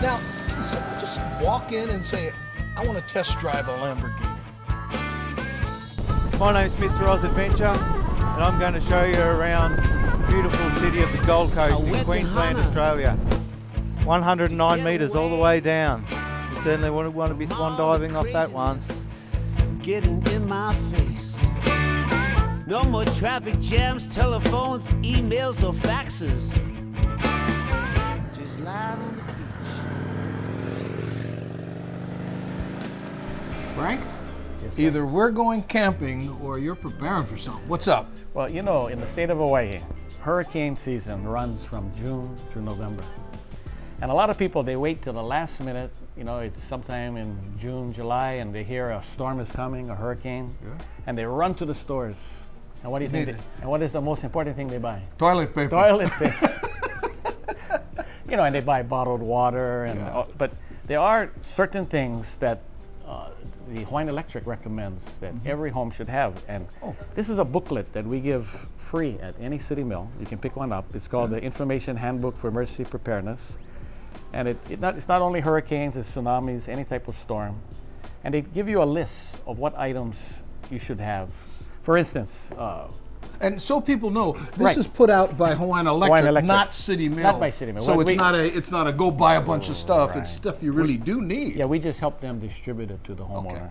Now, can someone just walk in and say, I want to test drive a Lamborghini? My name's MrAusAdventure, and I'm going to show you around the beautiful city of the Gold Coast in Queensland, Australia. 109 metres all the way down. You certainly wouldn't want to be swan diving off that one. Getting in my face. No more traffic jams, telephones, emails, or faxes. Just lie on the beach. Frank? Either we're going camping or you're preparing for something. What's up? Well, you know, in the state of Hawaii, hurricane season runs from June through November. And a lot of people, they wait till the last minute, you know, it's sometime in June, July, and they hear a storm is coming, a hurricane, and they run to the stores. And what do you think? And what is the most important thing they buy? Toilet paper. Toilet paper. You know, and they buy bottled water, and but there are certain things that the Hawaiian Electric recommends that every home should have. And this is a booklet that we give free at any city mill. You can pick one up. It's called the Information Handbook for Emergency Preparedness. And it's not only hurricanes, it's tsunamis, any type of storm. And they give you a list of what items you should have. For instance, and so people know, this is put out by Hawaiian Electric, not City Mill. Not by City Mill. So it's not a go buy a bunch of stuff. It's stuff you really do need. Yeah, we just help them distribute it to the homeowner.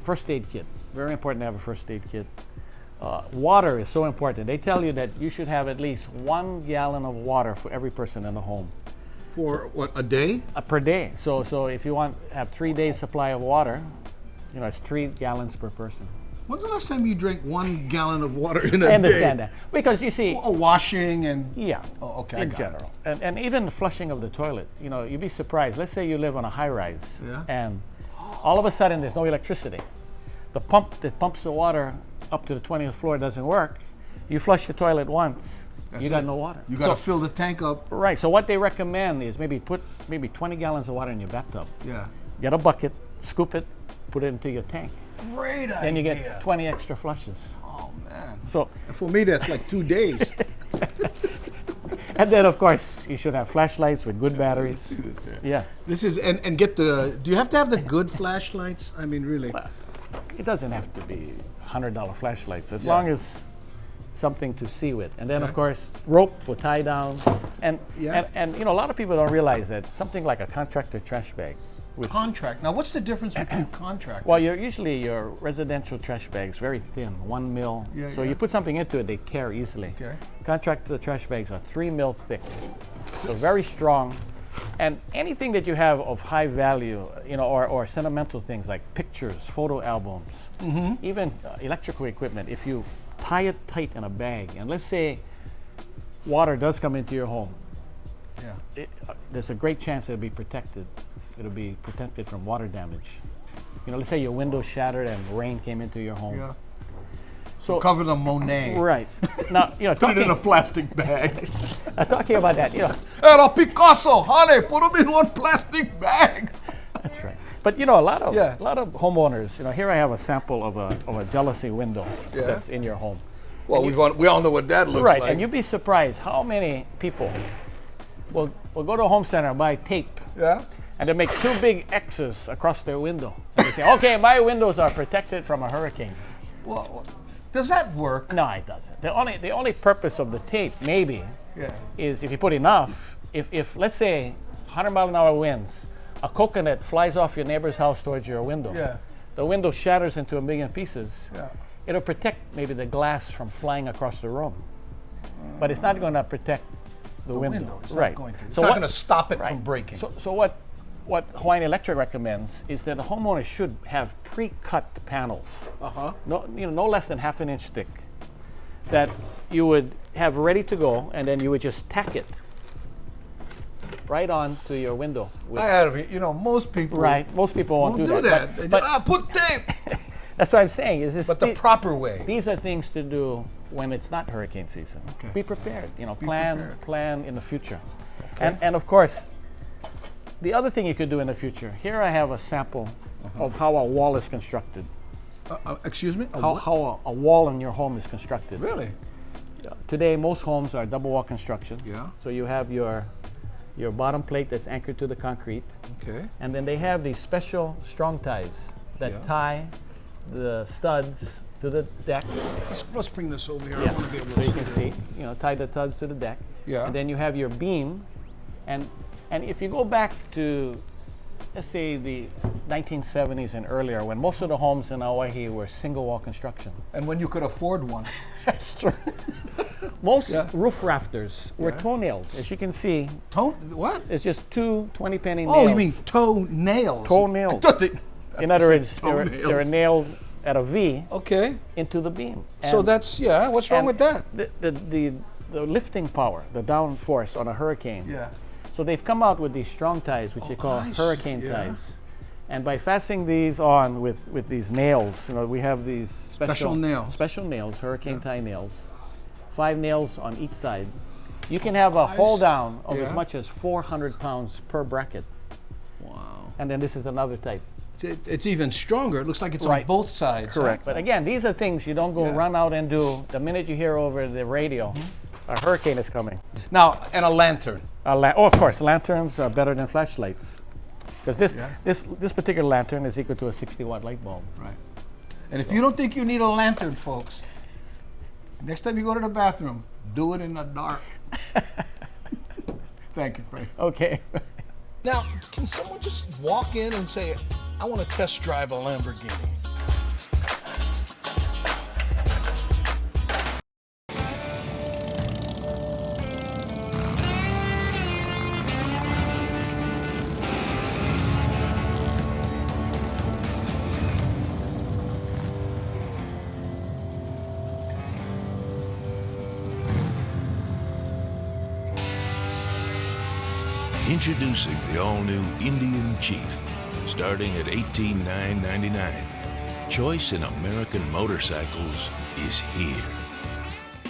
First aid kit. Very important to have a first aid kit. Water is so important. They tell you that you should have at least 1 gallon of water for every person in the home. For what, a day? Per day. So if you want to have 3 days supply of water, you know, it's 3 gallons per person. When's the last time you drank 1 gallon of water in a day? I understand that. Because you see... washing and... Yeah. Oh, okay, in general. And even the flushing of the toilet. You know, you'd be surprised. Let's say you live on a high-rise. Yeah. And all of a sudden there's no electricity. The pump that pumps the water up to the 20th floor doesn't work. You flush your toilet once, you got no water. You got to fill the tank up. Right. So what they recommend is put 20 gallons of water in your bathtub. Yeah. Get a bucket, scoop it, put it into your tank. Great idea. Then you get 20 extra flushes. Oh man. So and for me, that's like 2 days. And then of course you should have flashlights with good batteries. Let's see this here. Yeah. This is and get the. Do you have to have the good flashlights? I mean, really. Well, it doesn't have to be $100 flashlights as long as something to see with. And then of course rope for tie down. And you know, a lot of people don't realize that something like a contractor trash bag. Contract. Now, what's the difference between contract? Well, usually your residential trash bags very thin, 1 mil. So you put something into it, they tear easily. Okay. Contractor trash bags are 3 mil thick, so very strong. And anything that you have of high value, you know, or sentimental things like pictures, photo albums, even electrical equipment, if you tie it tight in a bag, and let's say water does come into your home, there's a great chance it'll be protected. It'll be protected from water damage. You know, let's say your window shattered and rain came into your home. Yeah. So cover the Monet. Right. Now, you know, put it in a plastic bag. Talking about that, you know. And a Picasso, honey, put them in one plastic bag. That's right. But you know, a lot of homeowners. You know, here I have a sample of a jealousy window that's in your home. Well, we all know what that looks like. Right, and you'd be surprised how many people will go to a home center and buy tape. Yeah. And they make 2 big X's across their window. And they say, okay, my windows are protected from a hurricane. Well, does that work? No, it doesn't. The only purpose of the tape, maybe, is if you put enough, if let's say 100 mile an hour winds, a coconut flies off your neighbor's house towards your window. Yeah. The window shatters into 1 million pieces. Yeah. It'll protect maybe the glass from flying across the room. But it's not going to protect the window. It's not going to. It's not going to stop it from breaking. So what Hawaiian Electric recommends is that a homeowner should have pre-cut panels, no less than 1/2 inch thick, that you would have ready to go, and then you would just tack it right on to your window. I gotta be, you know, most people won't do that. But put tape. That's what I'm saying. Is this? But the proper way. These are things to do when it's not hurricane season. Okay. Be prepared. You know, plan in the future, and of course. The other thing you could do in the future, here I have a sample of how a wall is constructed. Excuse me? How a wall in your home is constructed. Really? Today, most homes are double wall construction. Yeah. So you have your your bottom plate that's anchored to the concrete. Okay. And then they have these special strong ties that tie the studs to the deck. Let's bring this over here. Yeah. I want to be able to So you can see, tie the studs to the deck. Yeah. And then you have your beam, and if you go back to, let's say, the 1970s and earlier, when most of the homes in Hawaii were single wall construction. And when you could afford one. That's true. Most roof rafters were toenails, as you can see. What? It's just two 20-penny nails. Oh, you mean toenails? Toenails. In other words, they're nailed at a V into the beam. So that's, what's wrong with that? The lifting power, the down force on a hurricane. Yeah. So they've come out with these strong ties, which they call hurricane ties. And by fastening these on with these nails, we have these special nails, hurricane tie nails, 5 nails on each side. You can have a hold down of as much as 400 pounds per bracket. Wow. And then this is another type. It's even stronger. It looks like it's on both sides. Correct. But again, these are things you don't go run out and do the minute you hear over the radio, a hurricane is coming. Now, and a lantern. Of course, lanterns are better than flashlights. Because this particular lantern is equal to a 60-watt light bulb. Right. And if you don't think you need a lantern, folks, next time you go to the bathroom, do it in the dark. Thank you, Frank. Okay. Now, can someone just walk in and say, I want to test drive a Lamborghini? Introducing the all-new Indian Chief, starting at $18,999. Choice in American motorcycles is here.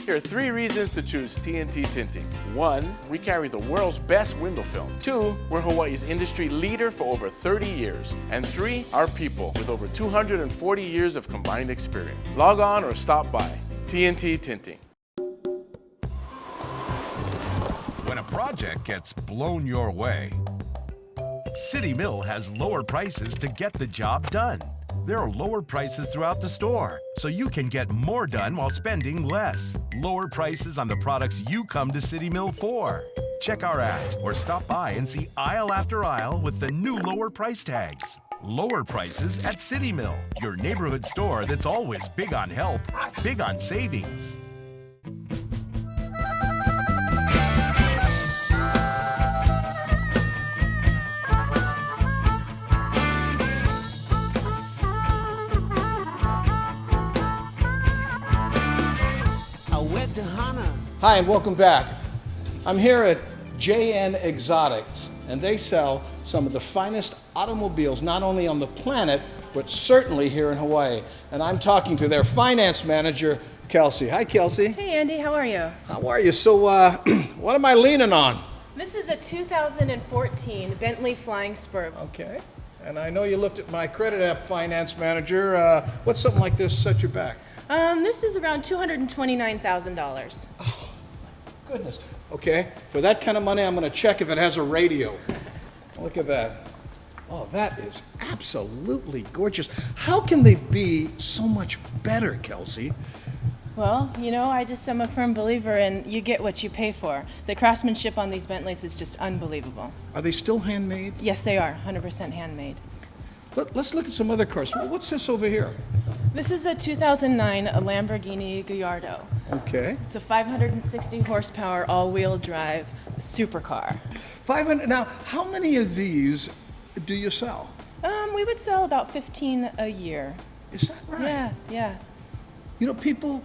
Here are 3 reasons to choose TNT Tinting. 1, we carry the world's best window film. 2, we're Hawaii's industry leader for over 30 years. And 3, our people with over 240 years of combined experience. Log on or stop by. TNT Tinting. When a project gets blown your way, City Mill has lower prices to get the job done. There are lower prices throughout the store, so you can get more done while spending less. Lower prices on the products you come to City Mill for. Check our ads or stop by and see aisle after aisle with the new lower price tags. Lower prices at City Mill, your neighborhood store that's always big on help, big on savings. Hi, and welcome back. I'm here at JN Exotics, and they sell some of the finest automobiles, not only on the planet, but certainly here in Hawaii. And I'm talking to their finance manager, Kelsey. Hi, Kelsey. Hey, Andy, how are you? How are you? So, what am I leaning on? This is a 2014 Bentley Flying Spur. Okay. And I know you looked at my credit app finance manager. What's something like this set you back? This is around $229,000. Oh, my goodness. Okay, for that kind of money, I'm going to check if it has a radio. Look at that. Oh, that is absolutely gorgeous. How can they be so much better, Kelsey? Well, I just am a firm believer in you get what you pay for. The craftsmanship on these Bentleys is just unbelievable. Are they still handmade? Yes, they are, 100% handmade. Let's look at some other cars. What's this over here? This is a 2009 Lamborghini Gallardo. Okay. It's a 560 horsepower all-wheel drive supercar. 500. Now, how many of these do you sell? We would sell about 15 a year. Is that right? Yeah. People,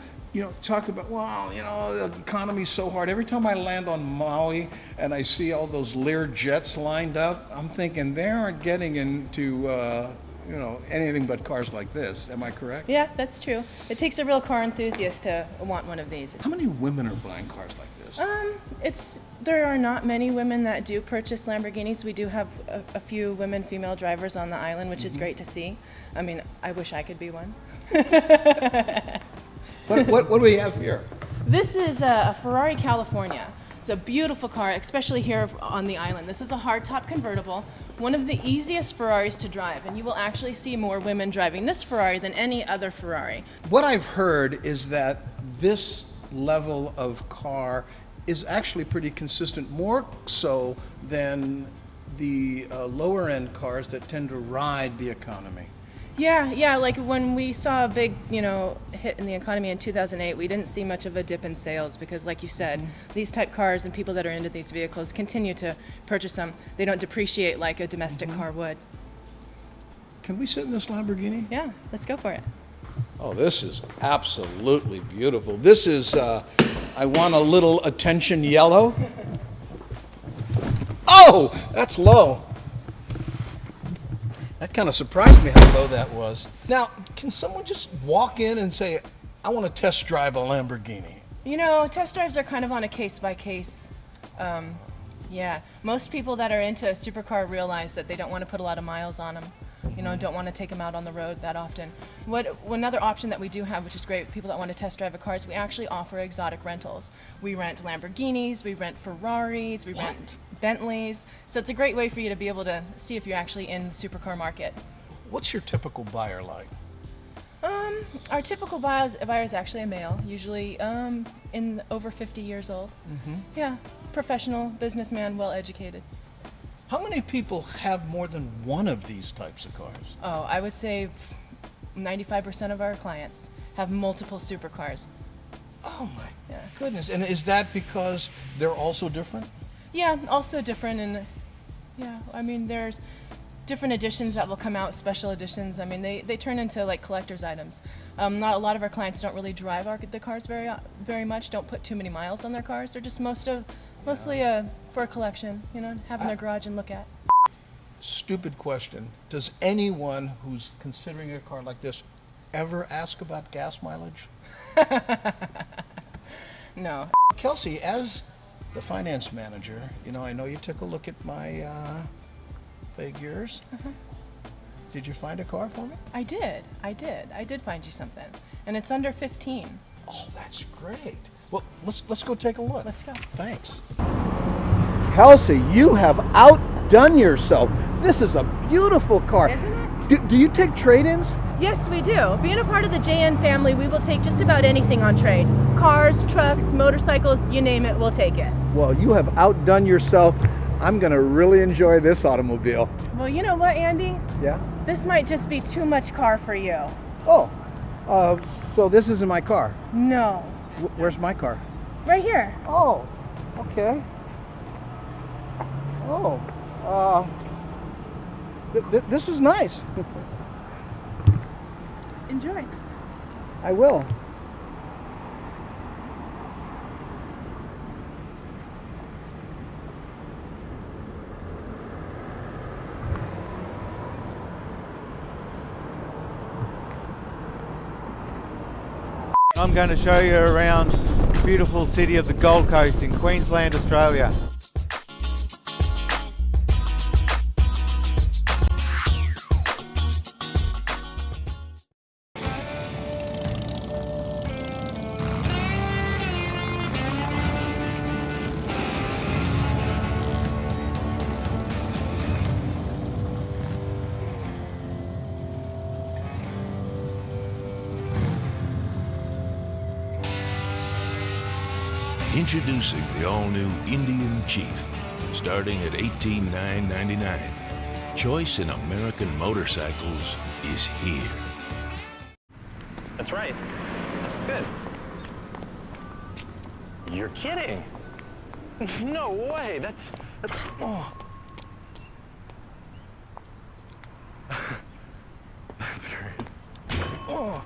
talk about, the economy's so hard. Every time I land on Maui and I see all those Lear jets lined up, I'm thinking they aren't getting into, anything but cars like this. Am I correct? Yeah, that's true. It takes a real car enthusiast to want one of these. How many women are buying cars like this? There are not many women that do purchase Lamborghinis. We do have a few female drivers on the island, which is great to see. I mean, I wish I could be one. What do we have here? This is a Ferrari California. It's a beautiful car, especially here on the island. This is a hardtop convertible, one of the easiest Ferraris to drive, and you will actually see more women driving this Ferrari than any other Ferrari. What I've heard is that this level of car is actually pretty consistent, more so than the lower end cars that tend to ride the economy. Yeah, like when we saw a big, hit in the economy in 2008, we didn't see much of a dip in sales because, like you said, these type cars and people that are into these vehicles continue to purchase them. They don't depreciate like a domestic car would. Can we sit in this Lamborghini? Yeah, let's go for it. Oh, this is absolutely beautiful. This is, I want a little attention yellow. Oh, that's low. That kind of surprised me how low that was. Now, can someone just walk in and say, I want to test drive a Lamborghini? Test drives are kind of on a case-by-case. Most people that are into a supercar realize that they don't want to put a lot of miles on them. Don't want to take them out on the road that often. Another option that we do have, which is great, people that want to test drive a car, is we actually offer exotic rentals. We rent Lamborghinis, we rent Ferraris, we rent Bentleys. So it's a great way for you to be able to see if you're actually in the supercar market. What's your typical buyer like? Our typical buyer is actually a male, usually in over 50 years old. Yeah, professional, businessman, well-educated. How many people have more than one of these types of cars? Oh, I would say 95% of our clients have multiple supercars. Oh my goodness. And is that because they're also different? Yeah, also different. And there's different editions that will come out, special editions. They turn into like collector's items. Not a lot of our clients don't really drive the cars very much, don't put too many miles on their cars. They're just mostly for a collection, have in their garage and look at. Stupid question. Does anyone who's considering a car like this ever ask about gas mileage? No. Kelsey, as the finance manager, I know you took a look at my figures. Did you find a car for me? I did. I did find you something. And it's under 15. Oh, that's great. Well, let's go take a look. Let's go. Thanks. Kelsey, you have outdone yourself. This is a beautiful car. Isn't it? Do you take trade-ins? Yes, we do. Being a part of the JN family, we will take just about anything on trade. Cars, trucks, motorcycles, you name it, we'll take it. Well, you have outdone yourself. I'm going to really enjoy this automobile. Well, you know what, Andy? Yeah? This might just be too much car for you. Oh, so this isn't my car? No. Where's my car? Right here. Oh, okay. Oh, this is nice. Enjoy. I will. I'm going to show you around the beautiful city of the Gold Coast in Queensland, Australia. Introducing the all-new Indian Chief, starting at $18,999. Choice in American motorcycles is here. That's right. Good. You're kidding. No way. That's oh. That's great. Oh.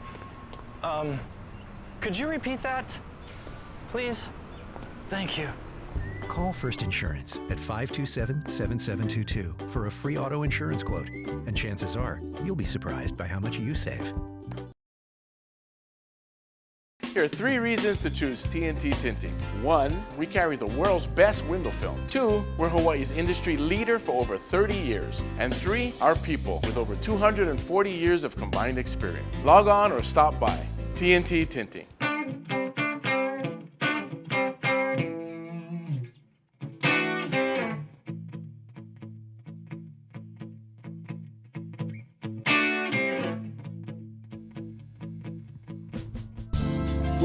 Could you repeat that, please? Thank you. Call First Insurance at 527-7722 for a free auto insurance quote. And chances are, you'll be surprised by how much you save. Here are 3 reasons to choose TNT Tinting. 1, we carry the world's best window film. 2, we're Hawaii's industry leader for over 30 years. And 3, our people with over 240 years of combined experience. Log on or stop by. TNT Tinting.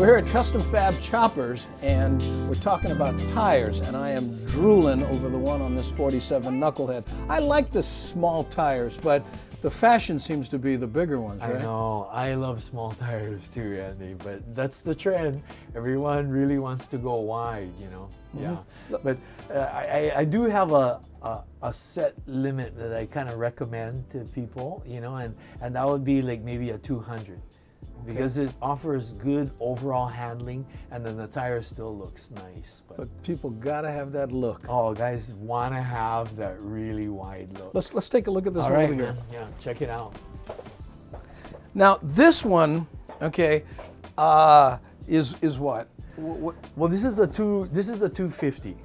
We're here at Kustom Fab Choppers, and we're talking about tires, and I am drooling over the one on this 47 Knucklehead. I like the small tires, but the fashion seems to be the bigger ones, right? I know. I love small tires too, Andy, but that's the trend. Everyone really wants to go wide, you know? Yeah. But I do have a set limit that I kind of recommend to people, you know, and that would be like maybe a 200. Because it offers good overall handling, and then the tire still looks nice. But people gotta have that look. Oh, guys want to have that really wide look. Let's take a look at this All one right, over here. man. Yeah, check it out. Now this one, okay, is what? Well, this is a 250.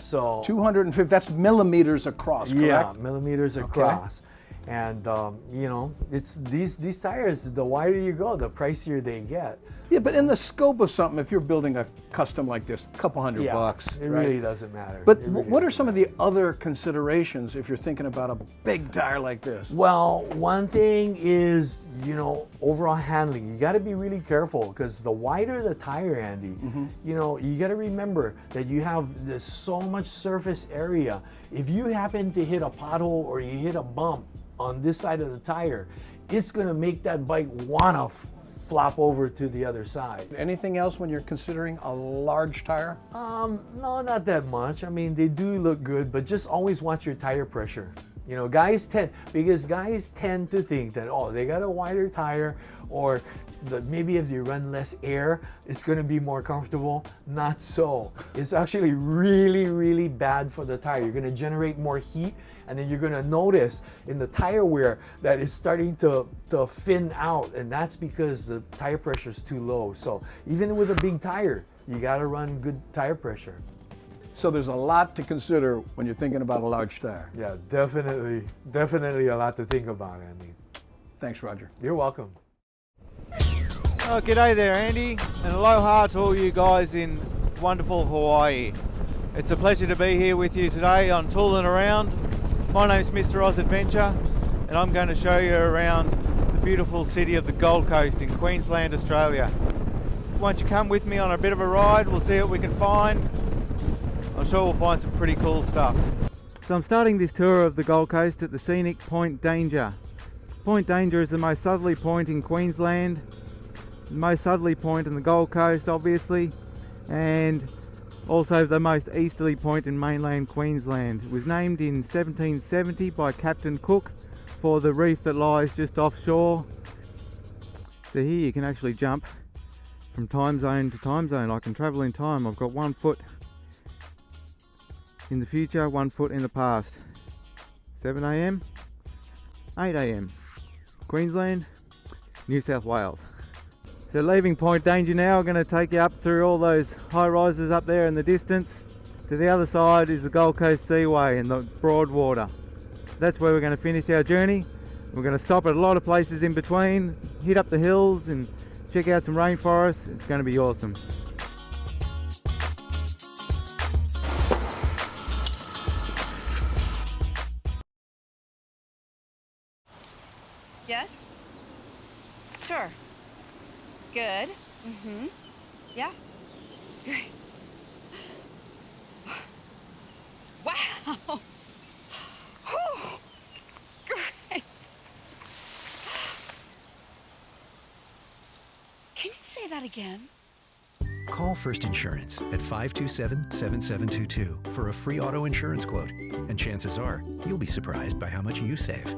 So 250. That's millimeters across, correct? Yeah, millimeters across. And you know, it's these tires, the wider you go, the pricier they get. Yeah, but in the scope of something, if you're building a custom like this, a couple $100 bucks. It right? really doesn't matter. But It really what are doesn't some of the other considerations if you're thinking about a big tire like this? Well, one thing is, you know, overall handling. You got to be really careful, because the wider the tire, Andy, you know, you got to remember that you have this so much surface area. If you happen to hit a pothole or you hit a bump on this side of the tire, it's going to make that bike want to flop over to the other side. Anything else when you're considering a large tire? No, not that much. I mean, they do look good, but just always watch your tire pressure. You know, guys tend to think that, oh, they got a wider tire, or maybe if you run less air, it's going to be more comfortable. Not so. It's actually really, really bad for the tire. You're going to generate more heat, and then you're going to notice in the tire wear that it's starting to thin out, and that's because the tire pressure is too low. So even with a big tire, you got to run good tire pressure. So there's a lot to consider when you're thinking about a large tire. Yeah, definitely a lot to think about, Andy. Thanks, Roger. You're welcome. Oh, g'day there, Andy, and aloha to all you guys in wonderful Hawaii. It's a pleasure to be here with you today on Toolin Around. My name's MrAusAdventure, and I'm going to show you around the beautiful city of the Gold Coast in Queensland, Australia. Won't you come with me on a bit of a ride? We'll see what we can find. I'm sure we'll find some pretty cool stuff. So I'm starting this tour of the Gold Coast at the scenic Point Danger. Point Danger is the most southerly point in Queensland, the most southerly point in the Gold Coast obviously, and also the most easterly point in mainland Queensland. It was named in 1770 by Captain Cook for the reef that lies just offshore. So here you can actually jump from time zone to time zone. I can travel in time. I've got 1 foot in the future, 1 foot in the past. 7 AM, 8 AM, Queensland, New South Wales. So leaving Point Danger now, I'm going to take you up through all those high rises up there in the distance. To the other side is the Gold Coast Seaway and the broad water. That's where we're going to finish our journey. We're going to stop at a lot of places in between, hit up the hills and check out some rainforest. It's going to be awesome. Yes? Sure. Good. Mm-hmm. Yeah. Great. Wow. Whew. Great. Can you say that again? Call First Insurance at 527-7722 for a free auto insurance quote. And chances are, you'll be surprised by how much you save.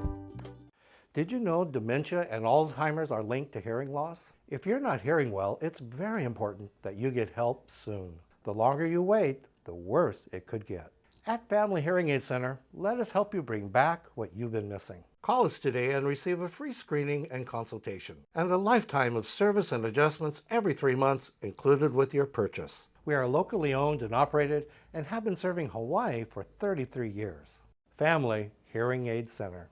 Did you know dementia and Alzheimer's are linked to hearing loss? If you're not hearing well, it's very important that you get help soon. The longer you wait, the worse it could get. At Family Hearing Aid Center, let us help you bring back what you've been missing. Call us today and receive a free screening and consultation, and a lifetime of service and adjustments every 3 months included with your purchase. We are locally owned and operated and have been serving Hawaii for 33 years. Family Hearing Aid Center.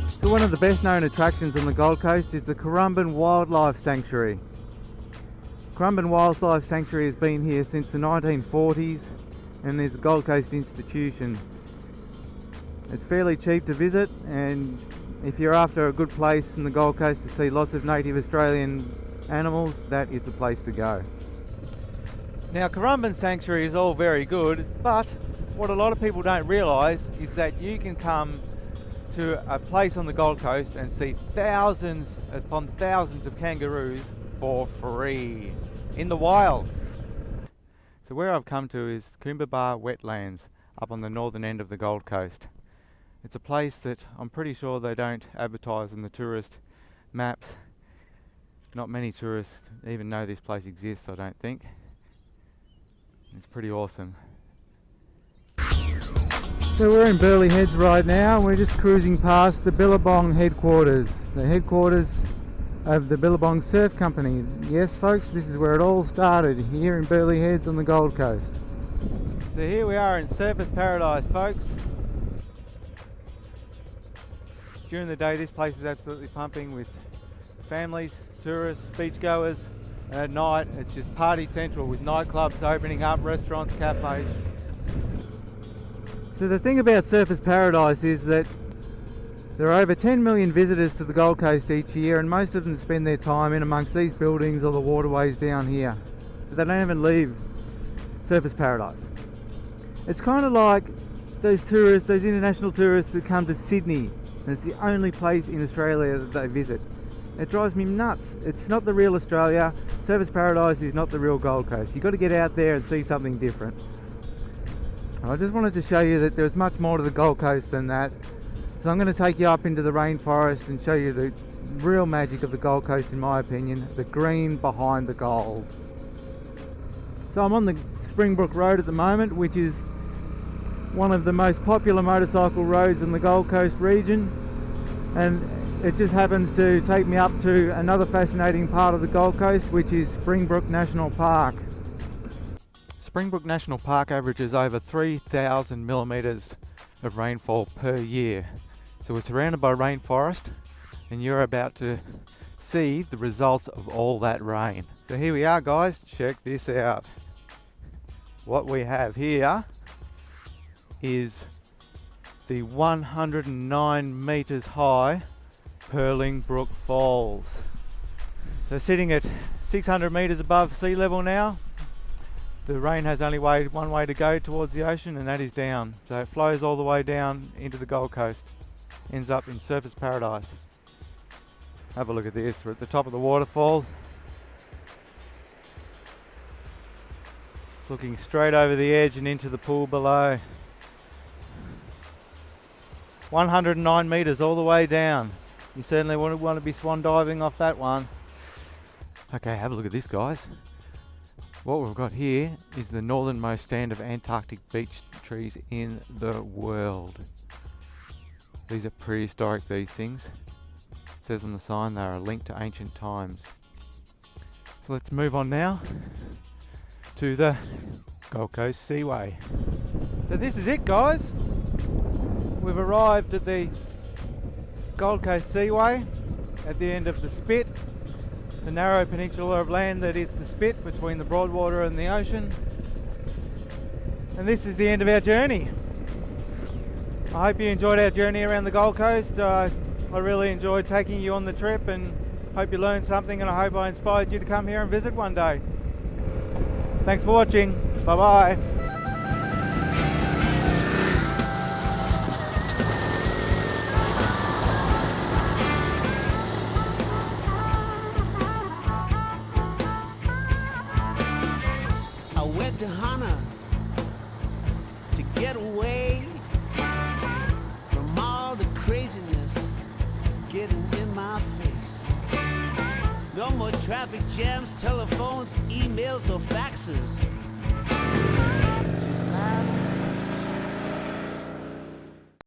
So one of the best known attractions on the Gold Coast is the Currumbin Wildlife Sanctuary. Currumbin Wildlife Sanctuary has been here since the 1940s and is a Gold Coast institution. It's fairly cheap to visit, and if you're after a good place in the Gold Coast to see lots of native Australian animals, that is the place to go. Now, Currumbin Sanctuary is all very good, but what a lot of people don't realise is that you can come to a place on the Gold Coast and see thousands upon thousands of kangaroos for free in the wild. So where I've come to is Bumatai wetlands up on the northern end of the Gold Coast. It's a place that I'm pretty sure they don't advertise in the tourist maps. Not many tourists even know this place exists, I don't think. It's pretty awesome. So we're in Burleigh Heads right now. We're just cruising past the Billabong headquarters. The headquarters of the Billabong Surf Company. Yes folks, this is where it all started, here in Burleigh Heads on the Gold Coast. So here we are in surfers paradise, folks. During the day this place is absolutely pumping with families, tourists, beachgoers, and at night it's just party central with nightclubs opening up, restaurants, cafes. So the thing about Surfers Paradise is that there are over 10 million visitors to the Gold Coast each year, and most of them spend their time in amongst these buildings or the waterways down here. But they don't even leave Surfers Paradise. It's kind of like those tourists, those international tourists that come to Sydney, and it's the only place in Australia that they visit. It drives me nuts. It's not the real Australia. Surfers Paradise is not the real Gold Coast. You've got to get out there and see something different. I just wanted to show you that there's much more to the Gold Coast than that. So I'm going to take you up into the rainforest and show you the real magic of the Gold Coast, in my opinion, the green behind the gold. So I'm on the Springbrook Road at the moment, which is one of the most popular motorcycle roads in the Gold Coast region, and it just happens to take me up to another fascinating part of the Gold Coast, which is Springbrook National Park. Springbrook National Park averages over 3,000 millimetres of rainfall per year. So we're surrounded by rainforest, and you're about to see the results of all that rain. So here we are guys, check this out. What we have here is the 109 metres high Purling Brook Falls. So sitting at 600 metres above sea level now, the rain has only one way to go towards the ocean, and that is down. So it flows all the way down into the Gold Coast, ends up in Surfers Paradise. Have a look at this, we're at the top of the waterfalls. It's looking straight over the edge and into the pool below. 109 metres all the way down. You certainly wouldn't want to be swan diving off that one. Okay, have a look at this guys. What we've got here is the northernmost stand of Antarctic beech trees in the world. These are prehistoric, these things. It says on the sign they are a link to ancient times. So let's move on now to the Gold Coast Seaway. So this is it guys. We've arrived at the Gold Coast Seaway at the end of the spit. The narrow peninsula of land that is the spit between the Broadwater and the ocean. And this is the end of our journey. I hope you enjoyed our journey around the Gold Coast. I really enjoyed taking you on the trip, and hope you learned something, and I hope I inspired you to come here and visit one day. Thanks for watching. Bye bye. To Hana to get away from all the craziness getting in my face. No more traffic jams, telephones, emails, or faxes.